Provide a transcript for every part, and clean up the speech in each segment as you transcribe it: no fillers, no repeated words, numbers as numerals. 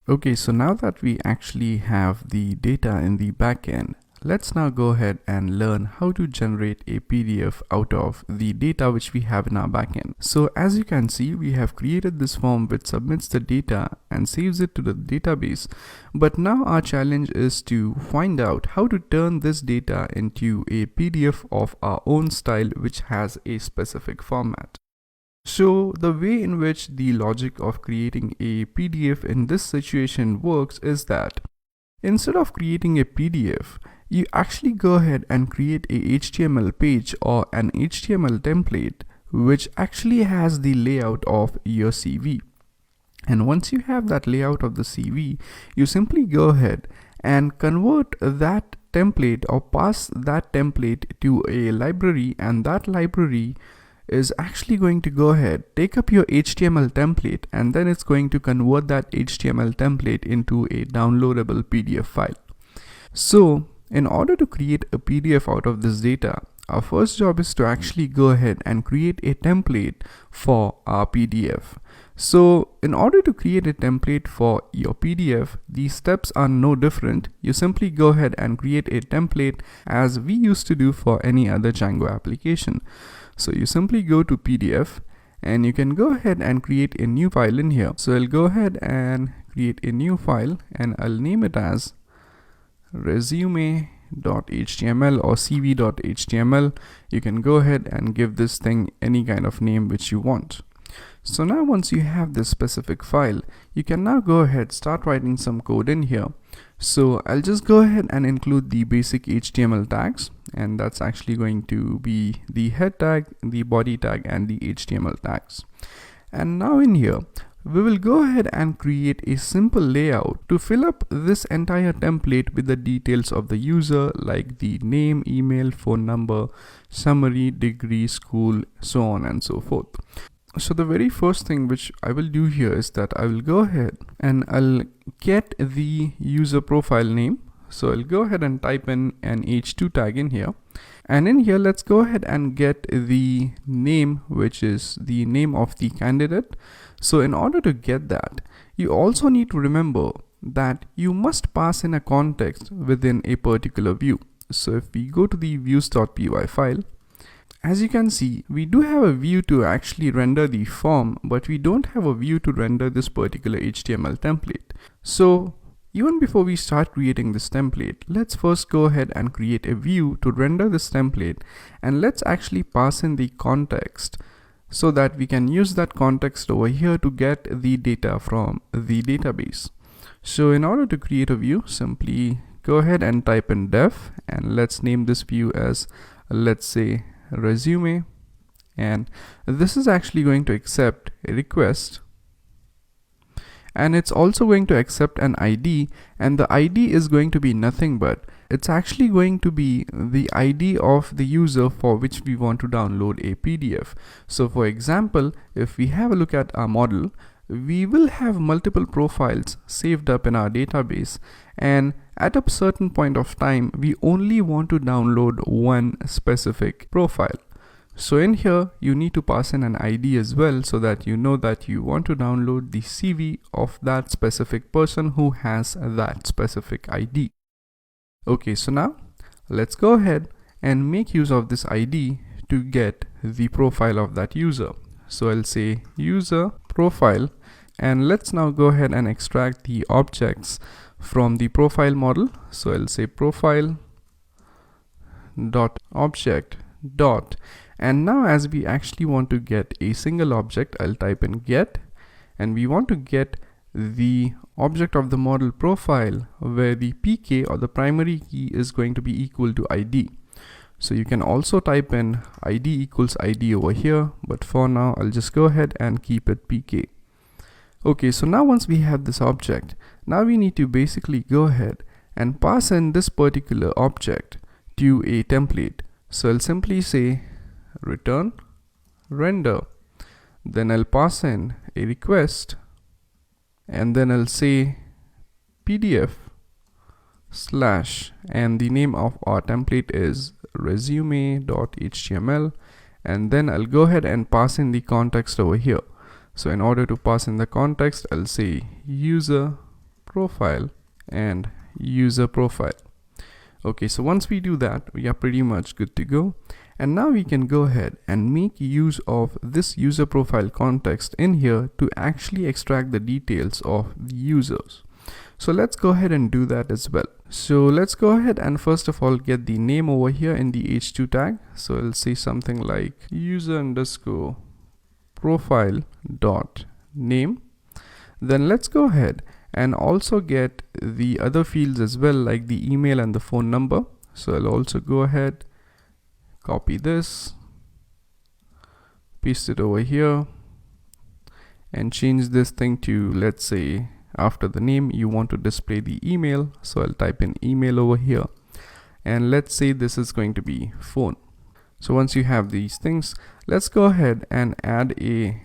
Okay, so now that we actually have the data in the backend, let's now go ahead and learn how to generate a PDF out of the data which we have in our backend. So as you can see, we have created this form which submits the data and saves it to the database. But now our challenge is to find out how to turn this data into a PDF of our own style which has a specific format. So the way in which the logic of creating a PDF in this situation works is that instead of creating a PDF, you actually go ahead and create a HTML page or an HTML template which actually has the layout of your CV. And once you have that layout of the CV, you simply go ahead and convert that template or pass that template to a library, and that library is actually going to go ahead, take up your HTML template, and then it's going to convert that HTML template into a downloadable PDF file. So in order to create a PDF out of this data, our first job is to actually go ahead and create a template for our PDF. So in order to create a template for your PDF, the steps are no different. You simply go ahead and create a template as we used to do for any other Django application. So you simply go to PDF and you can go ahead and create a new file in here. So I'll go ahead and create a new file and I'll name it as resume.html or cv.html. You can go ahead and give this thing any kind of name which you want. So now once you have this specific file, you can now go ahead, start writing some code in here. So I'll just go ahead and include the basic HTML tags, and that's actually going to be the head tag, the body tag, and the HTML tags. And now in here, we will go ahead and create a simple layout to fill up this entire template with the details of the user, like the name, email, phone number, summary, degree, school, so on and so forth. So the very first thing which I will do here is that I will go ahead and I'll get the user profile name. So I'll go ahead and type in an h2 tag in here. And in here, let's go ahead and get the name, which is the name of the candidate. So in order to get that, you also need to remember that you must pass in a context within a particular view. So if we go to the views.py file, as you can see, we do have a view to actually render the form, but we don't have a view to render this particular HTML template. So even before we start creating this template, let's first go ahead and create a view to render this template, and let's actually pass in the context so that we can use that context over here to get the data from the database. So in order to create a view, simply go ahead and type in def, and let's name this view as, let's say, resume, and this is actually going to accept a request, and it's also going to accept an ID, and the ID is going to be nothing but it's actually going to be the ID of the user for which we want to download a PDF. So for example, if we have a look at our model, we will have multiple profiles saved up in our database, and at a certain point of time we only want to download one specific profile. So in here you need to pass in an ID as well, so that you know that you want to download the CV of that specific person who has that specific ID. Okay, so now let's go ahead and make use of this ID to get the profile of that user. So I'll say user profile, and let's now go ahead and extract the objects from the profile model. So I'll say profile dot object dot, and now as we actually want to get a single object, I'll type in get, and we want to get the object of the model profile where the PK or the primary key is going to be equal to ID. So you can also type in ID equals ID over here, but for now I'll just go ahead and keep it PK. Okay, so now once we have this object, now we need to basically go ahead and pass in this particular object to a template. So I'll simply say return render, then I'll pass in a request, and then I'll say PDF slash, and the name of our template is resume.html, and then I'll go ahead and pass in the context over here. So in order to pass in the context, I'll say user profile and user profile. Okay, so once we do that, we are pretty much good to go. And now we can go ahead and make use of this user profile context in here to actually extract the details of the users. So let's go ahead and do that as well. So let's go ahead and first of all get the name over here in the h2 tag. So I'll say something like user underscore profile dot name. Then let's go ahead and also get the other fields as well, like the email and the phone number. So I'll also go ahead, copy this, paste it over here, and change this thing to, let's say, after the name you want to display the email. So I'll type in email over here, and let's say this is going to be phone. So once you have these things, let's go ahead and add a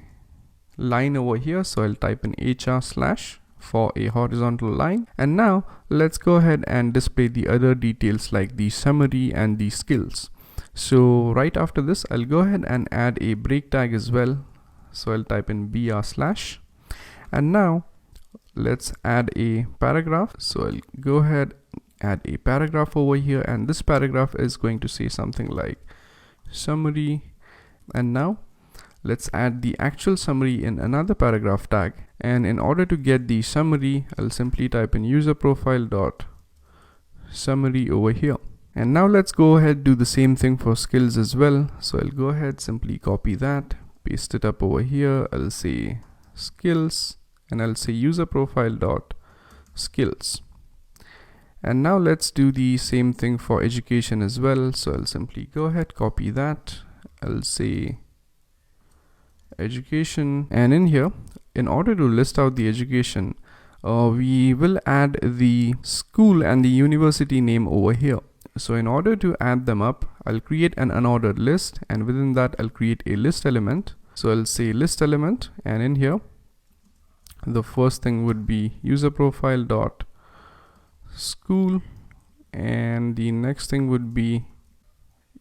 line over here. So I'll type in HR/ for a horizontal line. And now let's go ahead and display the other details like the summary and the skills. So right after this, I'll go ahead and add a break tag as well. So I'll type in BR/. And now let's add a paragraph. So I'll go ahead, add a paragraph over here, and this paragraph is going to say something like summary. And now let's add the actual summary in another paragraph tag. And in order to get the summary, I'll simply type in user profile dot summary over here. And now let's go ahead, do the same thing for skills as well. So I'll go ahead, simply copy that, paste it up over here. I'll say skills, and I'll say user profile dot skills. And now let's do the same thing for education as well. So I'll simply go ahead, copy that. I'll say education, and in here, in order to list out the education, we will add the school and the university name over here. So in order to add them up, I'll create an unordered list, and within that I'll create a list element. So I'll say list element, and in here the first thing would be user profile dot school, and the next thing would be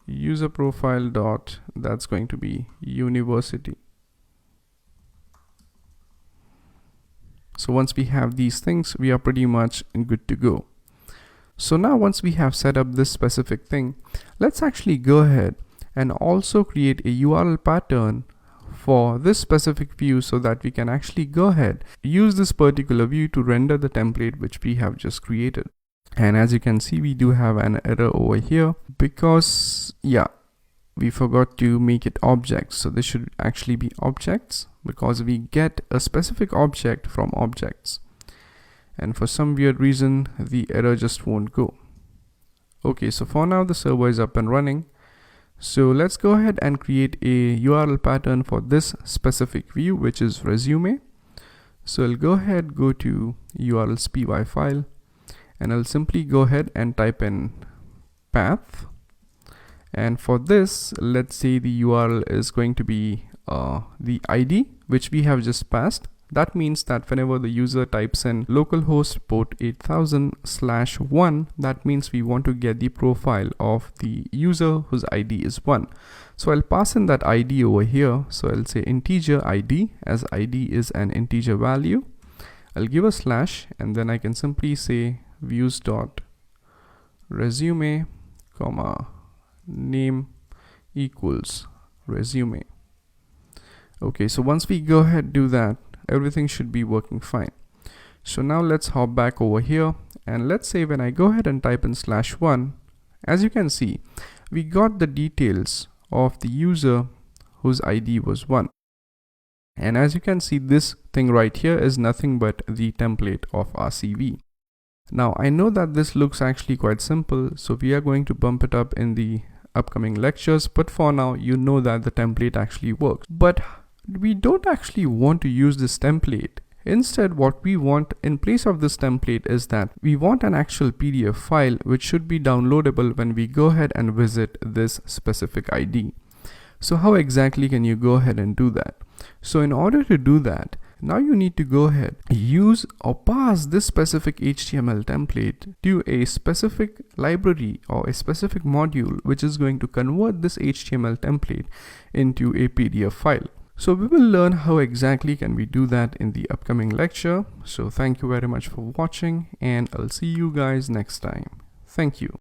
user profile dot, that's going to be university. So once we have these things, we are pretty much good to go. So now once we have set up this specific thing, let's actually go ahead and also create a URL pattern for this specific view, so that we can actually go ahead, use this particular view to render the template which we have just created. And as you can see, we do have an error over here because we forgot to make it objects. So this should actually be objects, because we get a specific object from objects, and for some weird reason the error just won't go. Okay, so for now the server is up and running. So let's go ahead and create a URL pattern for this specific view, which is resume. So I'll go ahead, go to URLs py file, and I'll simply go ahead and type in path. And for this, let's say the URL is going to be the ID which we have just passed. That means that whenever the user types in localhost port 8000/1, that means we want to get the profile of the user whose ID is 1. So I'll pass in that ID over here. So I'll say integer ID, as ID is an integer value. I'll give a slash, and then I can simply say views dot resume comma name equals resume. Okay, so once we go ahead do that, everything should be working fine. So now let's hop back over here, and let's say when I go ahead and type in /1, as you can see, we got the details of the user whose ID was 1. And as you can see, this thing right here is nothing but the template of our CV. Now I know that this looks actually quite simple, so we are going to bump it up in the upcoming lectures, but for now you know that the template actually works. But we don't actually want to use this template. Instead, what we want in place of this template is that we want an actual PDF file which should be downloadable when we go ahead and visit this specific ID. So how exactly can you go ahead and do that? So in order to do that, now you need to go ahead, use or pass this specific HTML template to a specific library or a specific module which is going to convert this HTML template into a PDF file. So we will learn how exactly can we do that in the upcoming lecture. So thank you very much for watching, and I'll see you guys next time. Thank you.